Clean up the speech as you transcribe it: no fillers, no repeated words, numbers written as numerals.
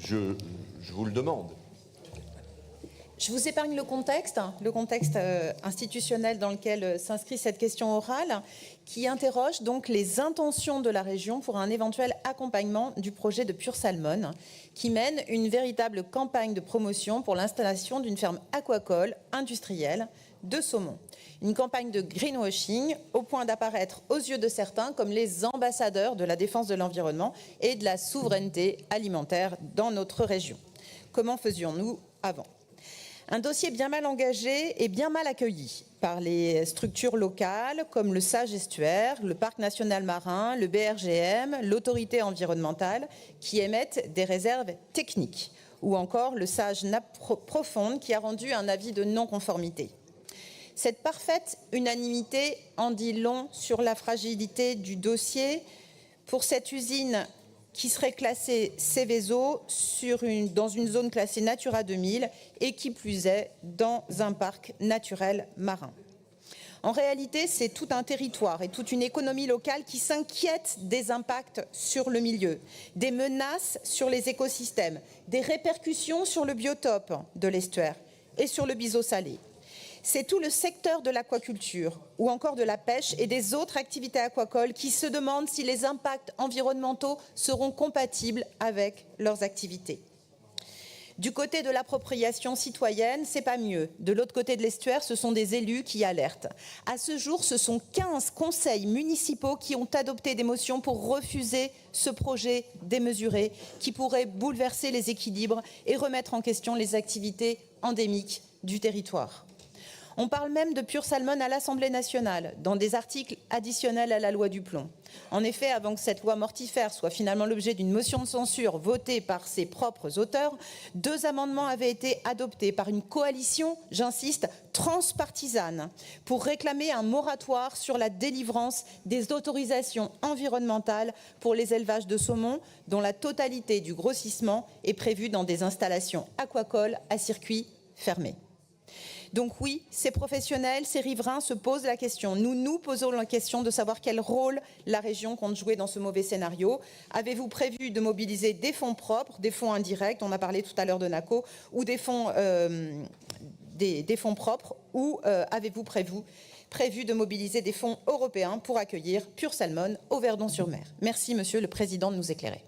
je vous le demande. Je vous épargne le contexte institutionnel dans lequel s'inscrit cette question orale, qui interroge donc les intentions de la région pour un éventuel accompagnement du projet de Pure Salmon, qui mène une véritable campagne de promotion pour l'installation d'une ferme aquacole industrielle de saumon. Une campagne de greenwashing au point d'apparaître aux yeux de certains comme les ambassadeurs de la défense de l'environnement et de la souveraineté alimentaire dans notre région. Comment faisions-nous avant ? Un dossier bien mal engagé et bien mal accueilli par les structures locales comme le SAGE Estuaire, le Parc national marin, le BRGM, l'autorité environnementale qui émettent des réserves techniques ou encore le SAGE Nappe Profonde qui a rendu un avis de non-conformité. Cette parfaite unanimité en dit long sur la fragilité du dossier pour cette usine qui serait classée Seveso dans une zone classée Natura 2000 et qui plus est dans un parc naturel marin. En réalité, c'est tout un territoire et toute une économie locale qui s'inquiète des impacts sur le milieu, des menaces sur les écosystèmes, des répercussions sur le biotope de l'estuaire et sur le biseau salé. C'est tout le secteur de l'aquaculture ou encore de la pêche et des autres activités aquacoles qui se demandent si les impacts environnementaux seront compatibles avec leurs activités. Du côté de l'appropriation citoyenne, c'est pas mieux. De l'autre côté de l'estuaire, ce sont des élus qui alertent. À ce jour, ce sont 15 conseils municipaux qui ont adopté des motions pour refuser ce projet démesuré qui pourrait bouleverser les équilibres et remettre en question les activités endémiques du territoire. On parle même de Pure Salmon à l'Assemblée nationale, dans des articles additionnels à la loi du plomb. En effet, avant que cette loi mortifère soit finalement l'objet d'une motion de censure votée par ses propres auteurs, 2 amendements avaient été adoptés par une coalition, j'insiste, transpartisane, pour réclamer un moratoire sur la délivrance des autorisations environnementales pour les élevages de saumon, dont la totalité du grossissement est prévue dans des installations aquacoles à circuit fermé. Donc oui, ces professionnels, ces riverains se posent la question. Nous posons la question de savoir quel rôle la région compte jouer dans ce mauvais scénario. Avez-vous prévu de mobiliser des fonds propres, des fonds indirects, on a parlé tout à l'heure de NACO, ou des fonds propres, ou avez-vous prévu de mobiliser des fonds européens pour accueillir Pure Salmon au Verdon-sur-Mer? Merci, Monsieur le Président, de nous éclairer.